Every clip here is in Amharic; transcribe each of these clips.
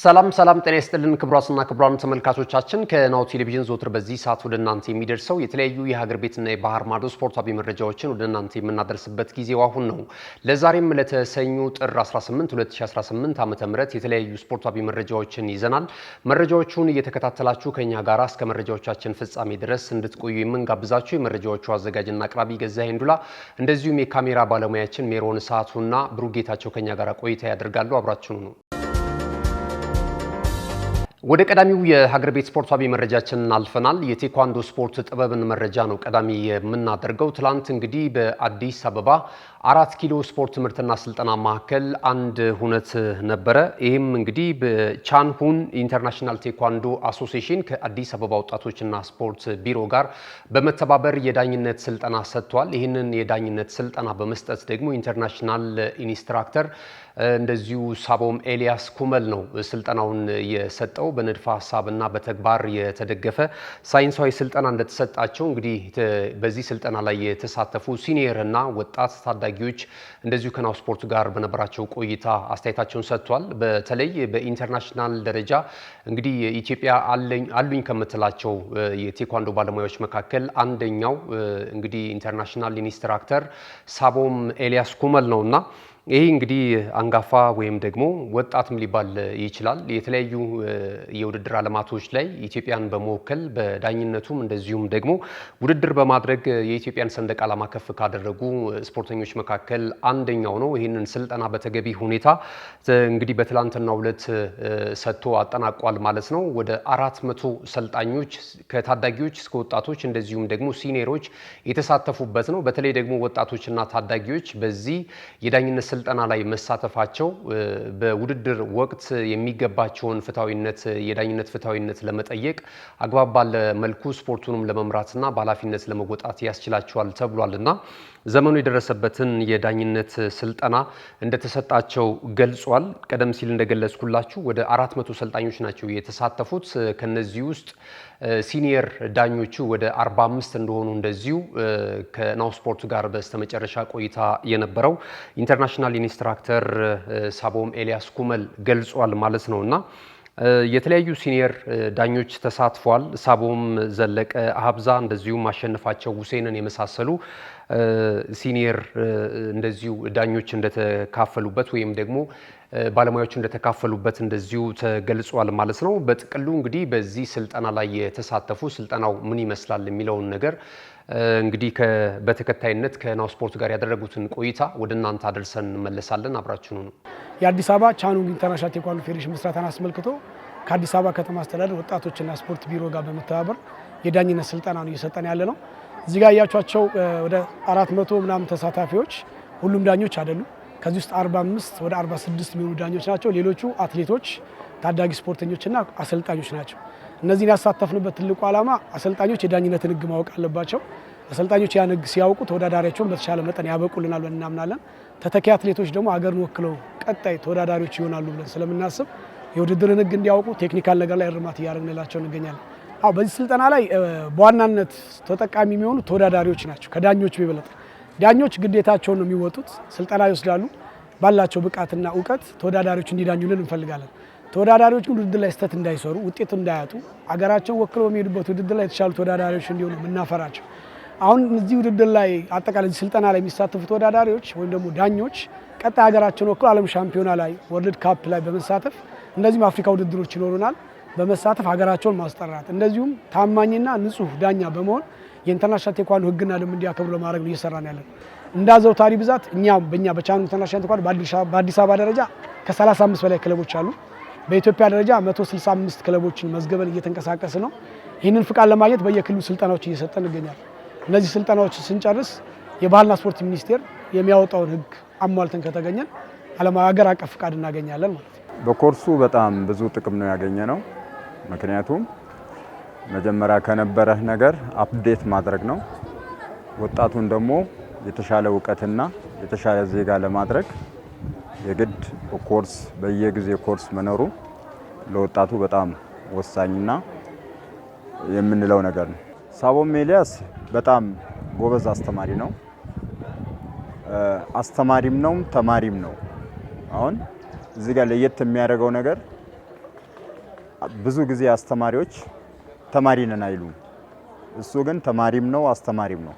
ሰላም ጤና ይስጥልን ክቡራትና ክቡራን ተመልካቾቻችን ከናሁ ቴሌቪዥን ዘወትር በዚህ ሰዓት ወደ እናንተ የሚደርሰው የተለያዩ የሀገር ቤትና የባህር ማዶ ስፖርታዊ መረጃዎችን ወደ እናንተ የምናደርስበት ጊዜው አሁን ነው። ለዛሬም ለተሰኙ ጥር 18 2018 ዓ.ም የተለያዩ ስፖርታዊ መረጃዎችን ይዘናል። መረጃዎቹን እየተከታተላችሁ ከኛ ጋር እስከ መረጃዎቻችን ፍጻሜ ድረስ እንድትቆዩ የምንጋብዛችሁ የመረጃዎቹ አዘጋጅና አቅራቢ ገዛኸኝ ሄንዱላ እንደዚሁም የካሜራ ባለሙያችን ሜሮን ሰዓቱና ብሩጌታቸው ከኛ ጋር ቆይታ ያደርጋሉ። አብራችሁኑ ነው። ወደ ቀዳሚው የሀገር ቤት ስፖርታዊ መረጃችን አልፈናል። የቴኳንዶ ስፖርት ጥበብን መረጃ ነው ቀዳሚ የምናደርገው። ትላንት እንግዲህ በአዲስ አበባ 4 ኪሎ ስፖርት ትምህርትና ስልጠና ማዕከል አንድ ሁነት ነበረ። ይህም እንግዲህ በቻንሁን ኢንተርናሽናል ቴኳንዶ አሶሲዬሽን ከአዲስ አበባ ወጣቶችና ስፖርት ቢሮ ጋር በመተባበር የዳኝነት ስልጠና ሰጥቷል። ይህንን የዳኝነት ስልጠና በመስጠት ደግሞ ኢንተርናሽናል ኢንስትራክተር እንደዚሁ ሳቦም ኤልያስ ኩመል ነው ስልጠናውን የሰጠው። በንድፈ ሀሳብና በተግባር የተደገፈ ሳይንሳዊ ስልጠና እንደተሰጣቸው እንግዲህ በዚህ ስልጠና ላይ የተሳተፉ ሲኒየርና ወጣት ታዳጊዎች እንደዚሁ ከናሁ ስፖርት ጋር በነበራቸው ቆይታ አስተያየታቸውን ሰጥቷል። በተለይ በኢንተርናሽናል ደረጃ እንግዲህ ኢትዮጵያ አሉኝ ከምትላቸው የቴኳንዶ ባለሙያዎች መካከል አንደኛው እንግዲህ ኢንተርናሽናል ኢንስትራክተር ሳቦም ኤልያስ ኩመል ነውና ይህ እንግዲህ አንጋፋ ወይም ደግሞ ወጣትም ሊባል ይችላል የተለያዩ የውድድር ዓለማቶች ላይ ኢትዮጵያን በመወከል በዳኝነቱም እንደዚሁም ደግሞ ውድድር በማድረግ የኢትዮጵያን ሰንደቅ ዓላማ ከፍ ካደረጉ ስፖርተኞች መካከል አንደኛው ነው። ይህንን ስልጠና በተገቢ ሁኔታ እንግዲህ በትላንትናው ዕለት ሰጥቶ አጠናቋል ማለት ነው። ወደ 400 ሰልጣኞች ከታዳጊዎች እስከ ወጣቶች እንደዚሁም ደግሞ ሲኒየሮች የተሳተፉበት ነው። በተለይ ደግሞ ወጣቶችና ታዳጊዎች በዚህ የዳኝነት ስልጠና ላይ መሳተፋቸው በውድድር ወቅት የሚገባቸውን ፍትሃዊነት የዳኝነት ፍትሃዊነት ለመጠየቅ አግባብ ባለ መልኩ ስፖርቱንም ለመምራትና በኃላፊነት ለመወጣት ያስችላቸዋል ተብሏልና ዘመኑ የደረሰበትን የዳኝነት ስልጠና እንደተሰጣቸው ገልጿል። ቀደም ሲል እንደገለጽኩላችሁ ወደ 400 ሰልጣኞች ናቸው የተሳተፉት። ከነዚህ ውስጥ ሲኒየር ዳኞቹ ወደ 45 እንደሆኑ እንደዚሁ ከናሁ ስፖርት ጋር በስተመጨረሻ ቆይታ የነበረው ኢንተርናሽናል ኢንስትራክተር ሳቦም ኤልያስ ኩመል ገልጿል ማለት ነውና የተለያዩ ሲኒየር ዳኞች ተሳትፏል። ሳቦም ዘለቀ ሀብዛ እንደዚሁም አሸነፋቸው ሁሴንን የመሳሰሉ ሲኒየር እንደዚሁ ዳኞች እንደተካፈሉበት ወይም ደግሞ ባለሙያዎቹ እንደተካፈሉበት እንደዚሁ ተገልጿል ማለት ነው። በጥቅሉ እንግዲህ በዚህ ስልጠና ላይ የተሳተፉ ስልጠናው ምን ይመስላል የሚለውን ነገር እንግዲህ በተከታይነት ከናሁ ስፖርት ጋር ያደረጉትን ቆይታ ወደ እናንተ አድርሰን እንመለሳለን። አብራችሁኑ ነው። የአዲስ አበባ ቻንሁን ኢንተርናሽናል ቴኳንዶ ፌዴሬሽን ምስረታን አስመልክቶ ከአዲስ አበባ ከተማ አስተዳደር ወጣቶችና ስፖርት ቢሮ ጋር በመተባበር የዳኝነት ስልጠና ነው እየሰጠን ያለ ነው። እዚህ ጋር ያያችኋቸው ወደ 400 ምናምን ተሳታፊዎች ሁሉም ዳኞች አይደሉም። ከዚህ ውስጥ 45 ወደ 46 የሚሆኑ ዳኞች ናቸው። ሌሎቹ አትሌቶች፣ ታዳጊ ስፖርተኞችና አሰልጣኞች ናቸው። እነዚህን ያሳተፍንበት ትልቁ ዓላማ አሰልጣኞች የዳኝነትን ሕግ ማወቅ አለባቸው። አሰልጣኞች ያን ሕግ ሲያውቁ ተወዳዳሪያቸውን በተሻለ መጠን ያበቁልናል ብለን እናምናለን። ተተኪ አትሌቶች ደግሞ ሀገርን ወክለው ቀጣይ ተወዳዳሪዎች ይሆናሉ ብለን ስለምናስብ የውድድርን ሕግ እንዲያውቁ ቴክኒካል ነገር ላይ እርማት እያደረግንላቸው እንገኛለን። በዚህ ስልጠና ላይ በዋናነት ተጠቃሚ የሚሆኑ ተወዳዳሪዎች ናቸው ከዳኞች ቢበለጥ። ዳኞች ግዴታቸውን ነው የሚወጡት፣ ስልጠና ይወስዳሉ። ባላቸው ብቃትና እውቀት ተወዳዳሪዎች እንዲዳኙልን እንፈልጋለን። ተወዳዳሪዎች ግን ውድድር ላይ ስህተት እንዳይሰሩ፣ ውጤት እንዳያጡ፣ አገራቸውን ወክለው የሚሄዱበት ውድድር ላይ የተሻሉ ተወዳዳሪዎች እንዲሆኑ የምናፈራቸው። አሁን እዚህ ውድድር ላይ አጠቃላይ ስልጠና ላይ የሚሳተፉ ተወዳዳሪዎች ወይም ደግሞ ዳኞች ቀጣይ ሀገራቸውን ወክለው ዓለም ሻምፒዮና ላይ ወርልድ ካፕ ላይ በመሳተፍ እንደዚሁም አፍሪካ ውድድሮች ይኖሩናል በመሳተፍ ሀገራቸውን ማስጠራት እንደዚሁም ታማኝና ንጹህ ዳኛ በመሆን የኢንተርናሽናል ቴኳንዶ ሕግና ደንብ እንዲያከብሩ ለማድረግ ነው እየሰራን ያለን። እንዳዘውታሪ ብዛት እኛም በእኛ በቻንሁን ኢንተርናሽናል ቴኳንዶ በአዲስ አበባ ደረጃ ከ35 በላይ ክለቦች አሉ። በኢትዮጵያ ደረጃ 165 ክለቦችን መዝገበን እየተንቀሳቀስ ነው። ይህንን ፍቃድ ለማግኘት በየክልሉ ስልጠናዎች እየሰጠን እንገኛለን። እነዚህ ስልጠናዎች ስንጨርስ የባህልና ስፖርት ሚኒስቴር የሚያወጣውን ሕግ አሟልተን ከተገኘን ሀገር አቀፍ ፍቃድ እናገኛለን ማለት ነው። በኮርሱ በጣም ብዙ ጥቅም ነው ያገኘ ነው። ምክንያቱም መጀመሪያ ከነበረህ ነገር አፕዴት ማድረግ ነው። ወጣቱን ደግሞ የተሻለ እውቀትና የተሻለ ዜጋ ለማድረግ የግድ ኮርስ በየጊዜ ኮርስ መኖሩ ለወጣቱ በጣም ወሳኝና የምንለው ነገር ነው። ሳቦም ኤልያስ በጣም ጎበዝ አስተማሪ ነው። አስተማሪም ነው ተማሪም ነው። አሁን እዚህ ጋር ለየት የሚያደርገው ነገር ብዙ ጊዜ አስተማሪዎች ተማሪ ነን አይሉም። እሱ ግን ተማሪም ነው አስተማሪም ነው።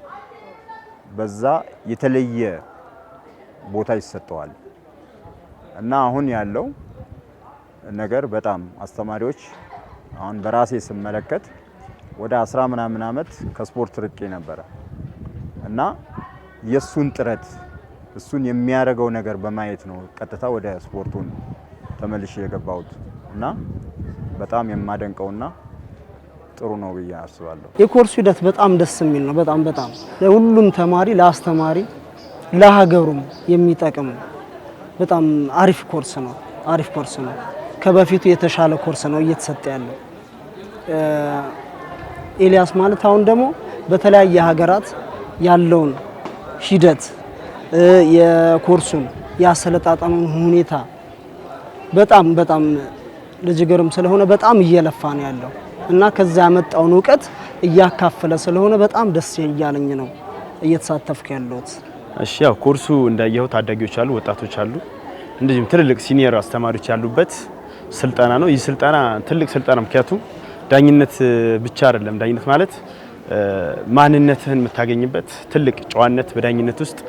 በዛ የተለየ ቦታ ይሰጠዋል እና አሁን ያለው ነገር በጣም አስተማሪዎች አሁን በራሴ ስመለከት ወደ 10 ምናምን ዓመት ከስፖርት ርቄ ነበረ እና የሱን ጥረት እሱን የሚያደርገው ነገር በማየት ነው ቀጥታ ወደ ስፖርቱን ተመልሼ የገባሁት እና በጣም የማደንቀውና ጥሩ ነው ብዬ አስባለሁ። የኮርሱ ሂደት በጣም ደስ የሚል ነው። በጣም ለሁሉም ተማሪ ለአስተማሪ ለሀገሩም የሚጠቅም በጣም አሪፍ ኮርስ ነው። ከበፊቱ የተሻለ ኮርስ ነው እየተሰጠ ያለው። ኤልያስ ማለት አሁን ደግሞ በተለያየ ሀገራት ያለውን ሂደት የኮርሱን ያሰለጣጠኑን ሁኔታ በጣም ልጅግርም ስለሆነ በጣም እየለፋ ነው ያለው እና ከዛ ያመጣውን ዕውቀት እያካፈለ ስለሆነ በጣም ደስ እያለኝ ነው እየተሳተፍኩ ያለሁት። እሺ ያው ኮርሱ እንዳየው ታዳጊዎች አሉ፣ ወጣቶች አሉ፣ እንደዚህም ትልልቅ ሲኒየር አስተማሪዎች ያሉበት ስልጠና ነው። ይህ ስልጠና ትልቅ ስልጠና ምክንያቱም ዳኝነት ብቻ አይደለም። ዳኝነት ማለት ማንነትህን የምታገኝበት ትልቅ ጨዋነት በዳኝነት ውስጥ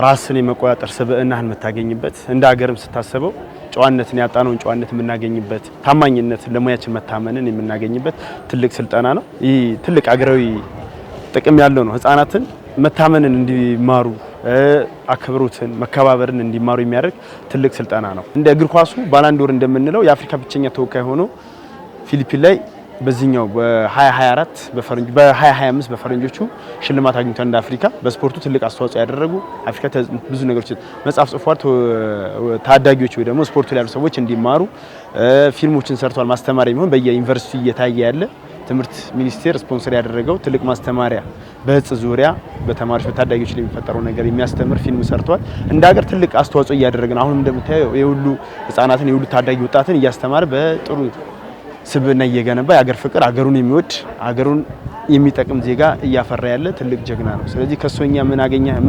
ራስን የመቆጣጠር ስብዕናህን የምታገኝበት እንደ ሀገርም ስታስበው ጨዋነትን ያጣነውን ጨዋነት የምናገኝበት ታማኝነት ለሙያችን መታመንን የምናገኝበት ትልቅ ስልጠና ነው። ይህ ትልቅ ሀገራዊ ጥቅም ያለው ነው። ህፃናትን መታመንን እንዲማሩ አክብሮትን መከባበርን እንዲማሩ የሚያደርግ ትልቅ ስልጠና ነው። እንደ እግር ኳሱ ባላንዶር እንደምንለው የአፍሪካ ብቸኛ ተወካይ ሆኖ ፊሊፒን ላይ በዚህኛው በ2024 በፈረንጆቹ በ2025 በፈረንጆቹ ሽልማት አግኝቷል። እንደ አፍሪካ በስፖርቱ ትልቅ አስተዋጽኦ ያደረጉ አፍሪካ ብዙ ነገሮች መጽሐፍ ጽፏል። ታዳጊዎች ወይ ደግሞ ስፖርቱ ላይ ያሉ ሰዎች እንዲማሩ ፊልሞችን ሰርቷል። ማስተማሪያ የሚሆን በየዩኒቨርሲቲ እየታየ ያለ ትምህርት ሚኒስቴር ስፖንሰር ያደረገው ትልቅ ማስተማሪያ በእጽ ዙሪያ በተማሪዎች በታዳጊዎች ላይ የሚፈጠረው ነገር የሚያስተምር ፊልም ሰርቷል። እንደ ሀገር ትልቅ አስተዋጽኦ እያደረግን አሁን እንደምታየው የሁሉ ህፃናትን የሁሉ ታዳጊ ወጣትን እያስተማረ በጥሩ ስብዕና እየገነባ የሀገር ፍቅር ሀገሩን የሚወድ ሀገሩን የሚጠቅም ዜጋ እያፈራ ያለ ትልቅ ጀግና ነው። ስለዚህ ከሶኛ ምን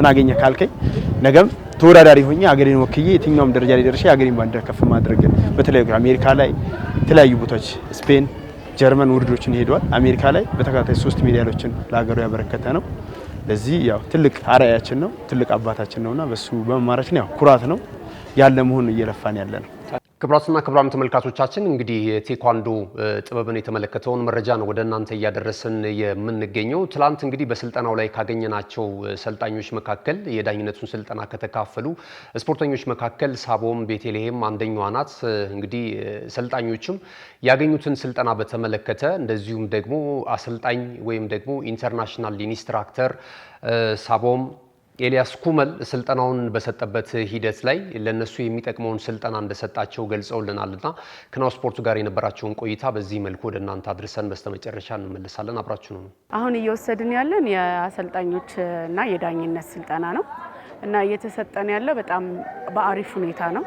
አገኘ ካልከኝ ነገም ተወዳዳሪ ሆኜ ሀገሬን ወክዬ የትኛውም ደረጃ ላይ ደርሼ ሀገሬን ባንዲራ ከፍ ማድረግ በተለይ አሜሪካ ላይ የተለያዩ ቦታዎች ስፔን፣ ጀርመን ውድድሮችን ሄዷል። አሜሪካ ላይ በተከታታይ 3 ሜዳሊያዎችን ለሀገሩ ያበረከተ ነው። ለዚህ ያው ትልቅ አርአያችን ነው፣ ትልቅ አባታችን ነውና በሱ በመማራችን ያው ኩራት ነው ያለ መሆን እየለፋን ያለ ነው። ክቡራትና ክቡራን ተመልካቾቻችን እንግዲህ ቴኳንዶ ጥበብን የተመለከተውን መረጃ ነው ወደ እናንተ እያደረስን የምንገኘው። ትላንት እንግዲህ በስልጠናው ላይ ካገኘናቸው ሰልጣኞች መካከል የዳኝነቱን ስልጠና ከተካፈሉ ስፖርተኞች መካከል ሳቦም ቤተልሔም አንደኛዋ ናት። እንግዲህ ሰልጣኞችም ያገኙትን ስልጠና በተመለከተ እንደዚሁም ደግሞ አሰልጣኝ ወይም ደግሞ ኢንተርናሽናል ኢንስትራክተር ሳቦም ኤልያስ ኩመል ስልጠናውን በሰጠበት ሂደት ላይ ለነሱ የሚጠቅመውን ስልጠና እንደሰጣቸው ገልጸውልናልና ከናሁ ስፖርቱ ጋር የነበራቸውን ቆይታ በዚህ መልኩ ወደ እናንተ አድርሰን በስተመጨረሻ እንመለሳለን። አብራችሁ ነው። አሁን እየወሰድን ያለን የአሰልጣኞች እና የዳኝነት ስልጠና ነው እና እየተሰጠን ያለ በጣም በአሪፍ ሁኔታ ነው።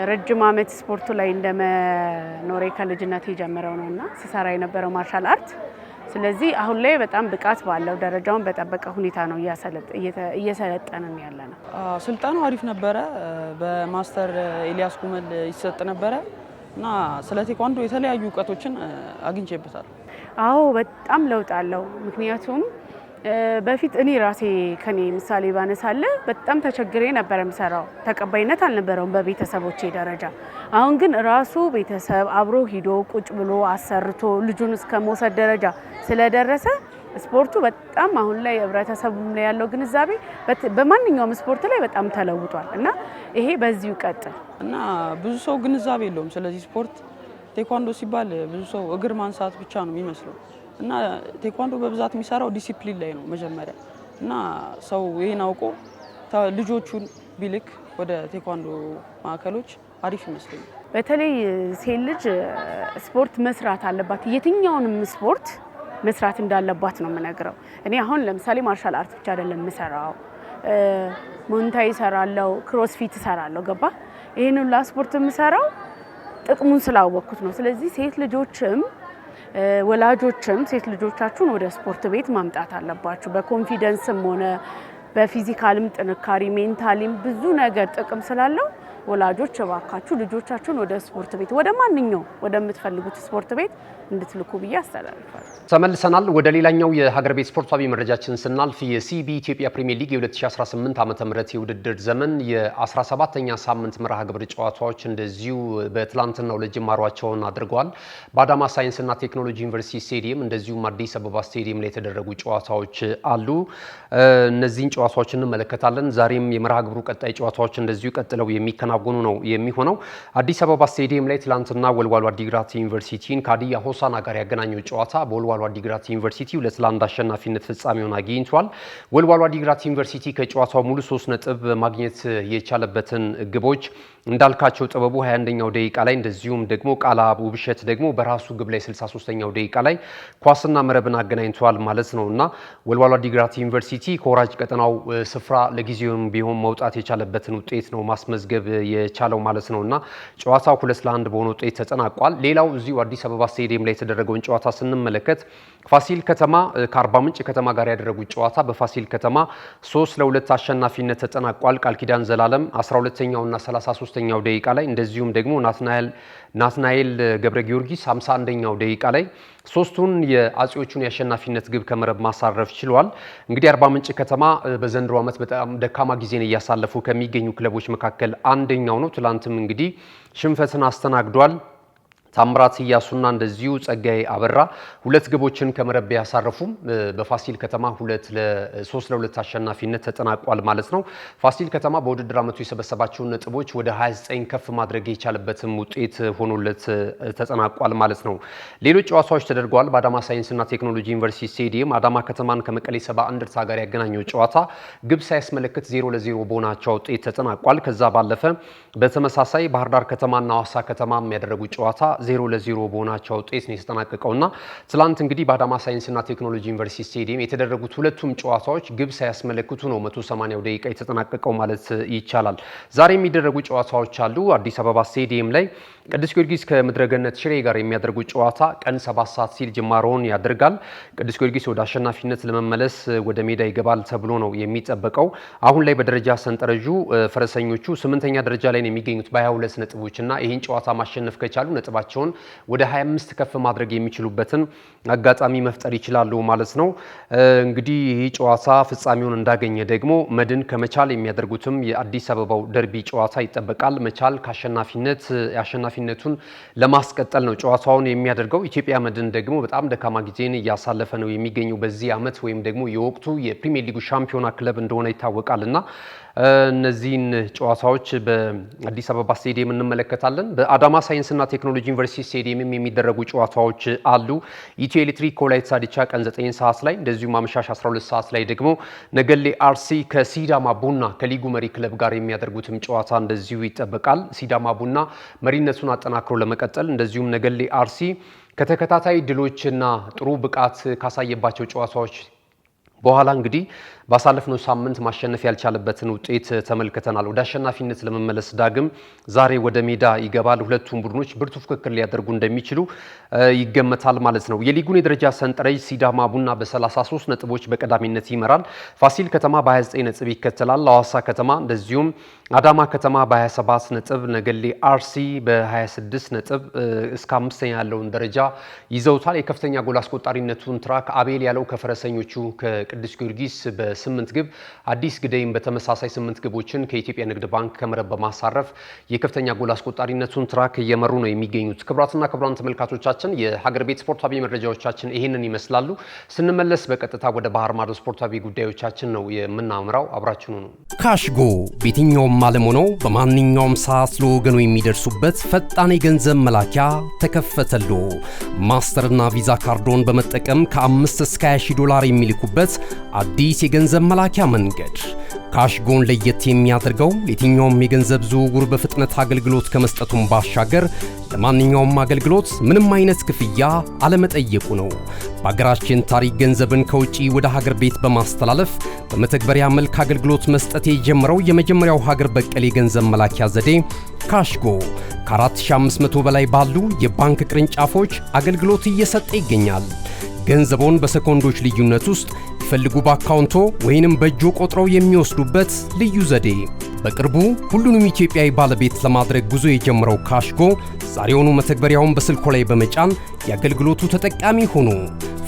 ረጅም ዓመት ስፖርቱ ላይ እንደመኖሬ ከልጅነት የጀመረው ነውና ስሰራ የነበረው ማርሻል አርት ስለዚህ አሁን ላይ በጣም ብቃት ባለው ደረጃውን በጠበቀ ሁኔታ ነው እየሰለጠንን ያለ ነው። ስልጠናው አሪፍ ነበረ። በማስተር ኤልያስ ኩመል ይሰጥ ነበረ እና ስለ ቴኳንዶ የተለያዩ እውቀቶችን አግኝቼበታል። አዎ በጣም ለውጥ አለው። ምክንያቱም በፊት እኔ ራሴ ከኔ ምሳሌ ባነሳለ በጣም ተቸግሬ ነበር የምሰራው። ተቀባይነት አልነበረውም በቤተሰቦቼ ደረጃ። አሁን ግን ራሱ ቤተሰብ አብሮ ሂዶ ቁጭ ብሎ አሰርቶ ልጁን እስከ መውሰድ ደረጃ ስለደረሰ ስፖርቱ በጣም አሁን ላይ ህብረተሰቡ ላይ ያለው ግንዛቤ በማንኛውም ስፖርት ላይ በጣም ተለውጧል እና ይሄ በዚሁ ቀጥል እና ብዙ ሰው ግንዛቤ የለውም ስለዚህ ስፖርት። ቴኳንዶ ሲባል ብዙ ሰው እግር ማንሳት ብቻ ነው የሚመስለው እና ቴኳንዶ በብዛት የሚሰራው ዲሲፕሊን ላይ ነው መጀመሪያ እና ሰው ይሄን አውቆ ልጆቹን ቢልክ ወደ ቴኳንዶ ማዕከሎች አሪፍ ይመስለኛል። በተለይ ሴት ልጅ ስፖርት መስራት አለባት። የትኛውንም ስፖርት መስራት እንዳለባት ነው የምነግረው። እኔ አሁን ለምሳሌ ማርሻል አርት ብቻ አይደለም የምሰራው፣ ሞንታይ እሰራለሁ፣ ክሮስፊት እሰራለሁ። ገባ? ይሄን ሁሉ ስፖርት የምሰራው ጥቅሙን ስላወቅኩት ነው። ስለዚህ ሴት ልጆችም ወላጆችም ሴት ልጆቻችሁን ወደ ስፖርት ቤት ማምጣት አለባችሁ። በኮንፊደንስም ሆነ በፊዚካልም ጥንካሬ ሜንታሊም ብዙ ነገር ጥቅም ስላለው ወላጆች እባካችሁ ልጆቻችሁን ወደ ስፖርት ቤት ወደ ማንኛው ወደምትፈልጉት ስፖርት ቤት እንድትልኩ ብዬ አስተላልፋለሁ። ተመልሰናል። ወደ ሌላኛው የሀገር ቤት ስፖርታዊ መረጃችን ስናልፍ የሲቢ ኢትዮጵያ ፕሪሚየር ሊግ የ2018 ዓ.ም የውድድር ዘመን የ17ኛ ሳምንት መርሃ ግብር ጨዋታዎች እንደዚሁ በትላንትናው ዕለት ጅማሯቸውን አድርገዋል። በአዳማ ሳይንስና ቴክኖሎጂ ዩኒቨርሲቲ ስቴዲየም እንደዚሁም አዲስ አበባ ስቴዲየም ላይ የተደረጉ ጨዋታዎች አሉ። እነዚህን ጨዋታዎች እንመለከታለን። ዛሬም የመርሃ ግብሩ ቀጣይ ጨዋታዎች እንደዚሁ ቀጥለው የሚከናወኑ ነው የሚሆነው። አዲስ አበባ ስቴዲየም ላይ ትላንትና ወልዋሎ አዲግራት ዩኒቨርሲቲን ከሀዲያ ሆሳዕና ጋር ያገናኘው ጨዋታ በወልዋሎ አዲግራት ዩኒቨርሲቲ 2-1 አሸናፊነት ፍጻሜውን አግኝቷል። ወልዋሎ አዲግራት ዩኒቨርሲቲ ከጨዋታው ሙሉ 3 ነጥብ ማግኘት የቻለበትን ግቦች እንዳልካቸው ጥበቡ 21ኛው ደቂቃ ላይ እንደዚሁም ደግሞ ቃላብ ውብሸት ደግሞ በራሱ ግብ ላይ 63ኛው ደቂቃ ላይ ኳስና መረብን አገናኝቷል ማለት ነውና ወልዋሎ አዲግራት ዩኒቨርሲቲ ከወራጅ ቀጠናው ስፍራ ለጊዜውም ቢሆን መውጣት የቻለበትን ውጤት ነው ማስመዝገብ የቻለው ማለት ነውና ጨዋታው 2-1 በሆነ ውጤት ተጠናቋል። ሌላው እዚሁ አዲስ አበባ ስቴዲየም ላይ የተደረገውን ጨዋታ ስንመለከት ፋሲል ከተማ ከአርባ ምንጭ ከተማ ጋር ያደረጉት ጨዋታ በፋሲል ከተማ 3-2 አሸናፊነት ተጠናቋል። ቃል ኪዳን ዘላለም 12ኛውና 33ኛው ደቂቃ ላይ እንደዚሁም ደግሞ ናትናኤል ገብረ ጊዮርጊስ 51ኛው ደቂቃ ላይ ሶስቱን የአጼዎቹን የአሸናፊነት ግብ ከመረብ ማሳረፍ ችሏል። እንግዲህ አርባ ምንጭ ከተማ በዘንድሮ ዓመት በጣም ደካማ ጊዜን እያሳለፉ ከሚገኙ ክለቦች መካከል አንደኛው ነው። ትላንትም እንግዲህ ሽንፈትን አስተናግዷል። ታምራት እያሱና እንደዚሁ ጸጋይ አበራ 2 ግቦችን ከመረብ ያሳረፉም በፋሲል ከተማ 3-2 አሸናፊነት ተጠናቋል ማለት ነው። ፋሲል ከተማ በውድድር ዓመቱ የሰበሰባቸውን ነጥቦች ወደ 29 ከፍ ማድረግ የቻለበትም ውጤት ሆኖለት ተጠናቋል ማለት ነው። ሌሎች ጨዋታዎች ተደርገዋል። በአዳማ ሳይንስና ቴክኖሎጂ ዩኒቨርሲቲ ስቴዲየም አዳማ ከተማን ከመቀሌ 70 እንደርታ ጋር ያገናኘው ጨዋታ ግብ ሳያስመለክት 0-0 በሆናቸው ውጤት ተጠናቋል። ከዛ ባለፈ በተመሳሳይ ባህር ዳር ከተማና ሐዋሳ ከተማ የሚያደርጉ ጨዋታ 0-0 በሆናቸው ውጤት ነው የተጠናቀቀውና ትላንት እንግዲህ በአዳማ ሳይንስና ቴክኖሎጂ ዩኒቨርሲቲ ስቴዲየም የተደረጉት ሁለቱም ጨዋታዎች ግብ ሳያስመለክቱ ነው 180 ደቂቃ የተጠናቀቀው ማለት ይቻላል። ዛሬ የሚደረጉ ጨዋታዎች አሉ። አዲስ አበባ ስቴዲየም ላይ ቅዱስ ጊዮርጊስ ከምድረገነት ሽሬ ጋር የሚያደርጉት ጨዋታ ቀን 7 ሰዓት ሲል ጅማሮውን ያደርጋል። ቅዱስ ጊዮርጊስ ወደ አሸናፊነት ለመመለስ ወደ ሜዳ ይገባል ተብሎ ነው የሚጠበቀው። አሁን ላይ በደረጃ ሰንጠረዡ ፈረሰኞቹ 8ኛ ደረጃ ላይ ነው የሚገኙት በ22 ነጥቦችና ይህን ጨዋታ ማሸነፍ ከቻሉ ነጥባቸው ወደ 25 ከፍ ማድረግ የሚችሉበትን አጋጣሚ መፍጠር ይችላሉ ማለት ነው። እንግዲህ ይህ ጨዋታ ፍጻሜውን እንዳገኘ ደግሞ መድን ከመቻል የሚያደርጉትም የአዲስ አበባው ደርቢ ጨዋታ ይጠበቃል። መቻል የአሸናፊነቱን ለማስቀጠል ነው ጨዋታውን የሚያደርገው። ኢትዮጵያ መድን ደግሞ በጣም ደካማ ጊዜን እያሳለፈ ነው የሚገኘው በዚህ ዓመት ወይም ደግሞ የወቅቱ የፕሪሚየር ሊጉ ሻምፒዮና ክለብ እንደሆነ ይታወቃልና እነዚህን ጨዋታዎች በአዲስ አበባ ስቴዲየም እንመለከታለን። በአዳማ ሳይንስና ቴክኖሎጂ ዩኒቨርሲቲ ስቴዲየም የሚደረጉ ጨዋታዎች አሉ። ኢትዮ ኤሌክትሪክ ከወላይታ ዲቻ ቀን 9 ሰዓት ላይ እንደዚሁም አመሻሽ 12 ሰዓት ላይ ደግሞ ነገሌ አርሲ ከሲዳማ ቡና ከሊጉ መሪ ክለብ ጋር የሚያደርጉትም ጨዋታ እንደዚሁ ይጠበቃል። ሲዳማ ቡና መሪነቱን አጠናክሮ ለመቀጠል እንደዚሁም ነገሌ አርሲ ከተከታታይ ድሎችና ጥሩ ብቃት ካሳየባቸው ጨዋታዎች በኋላ እንግዲህ ባሳለፍነው ሳምንት ማሸነፍ ያልቻለበትን ውጤት ተመልክተናል። ወደ አሸናፊነት ለመመለስ ዳግም ዛሬ ወደ ሜዳ ይገባል። ሁለቱም ቡድኖች ብርቱ ፍክክር ሊያደርጉ እንደሚችሉ ይገመታል ማለት ነው። የሊጉን የደረጃ ሰንጠረዥ ሲዳማ ቡና በ33 ነጥቦች በቀዳሚነት ይመራል። ፋሲል ከተማ በ29 ነጥብ ይከተላል። ሐዋሳ ከተማ እንደዚሁም አዳማ ከተማ በ27 ነጥብ፣ ነገሌ አርሲ በ26 ነጥብ እስከ 5ኛ ያለውን ደረጃ ይዘውታል። የከፍተኛ ጎል አስቆጣሪነቱን ትራክ አቤል ያለው ከፈረሰኞቹ ከቅዱስ ጊዮርጊስ በ8 ግብ፣ አዲስ ግደይም በተመሳሳይ 8 ግቦችን ከኢትዮጵያ ንግድ ባንክ ከመረብ በማሳረፍ የከፍተኛ ጎል አስቆጣሪነቱን ትራክ እየመሩ ነው የሚገኙት። ክቡራትና ክቡራን ተመልካቾቻችን የሀገር ቤት ስፖርታዊ መረጃዎቻችን ይህንን ይመስላሉ። ስንመለስ በቀጥታ ወደ ባህር ማዶ ስፖርታዊ ጉዳዮቻችን ነው የምናምራው። አብራችኑ ነው። ካሽጎ በየትኛውም ዓለም ሆነው በማንኛውም ሰዓት ለወገኑ የሚደርሱበት ፈጣን የገንዘብ መላኪያ ተከፈተሎ። ማስተርና ቪዛ ካርዶን በመጠቀም ከ5 እስከ 20 ዶላር የሚልኩበት አዲስ የገንዘብ መላኪያ መንገድ። ካሽጎን ለየት የሚያደርገው የትኛውም የገንዘብ ዝውውር በፍጥነት አገልግሎት ከመስጠቱም ባሻገር ለማንኛውም አገልግሎት ምንም አይነት ክፍያ አለመጠየቁ ነው። በሀገራችን ታሪክ ገንዘብን ከውጪ ወደ ሀገር ቤት በማስተላለፍ በመተግበሪያ መልክ አገልግሎት መስጠት የጀመረው የመጀመሪያው ሀገር በቀል የገንዘብ መላኪያ ዘዴ ካሽጎ ከ4500 በላይ ባሉ የባንክ ቅርንጫፎች አገልግሎት እየሰጠ ይገኛል። ገንዘቦን በሰኮንዶች ልዩነት ውስጥ ይፈልጉ በአካውንቶ ወይንም በእጆ ቆጥረው የሚወስዱበት ልዩ ዘዴ። በቅርቡ ሁሉንም ኢትዮጵያዊ ባለቤት ለማድረግ ጉዞ የጀመረው ካሽጎ ዛሬውኑ መተግበሪያውን በስልኮ ላይ በመጫን የአገልግሎቱ ተጠቃሚ ሆኑ።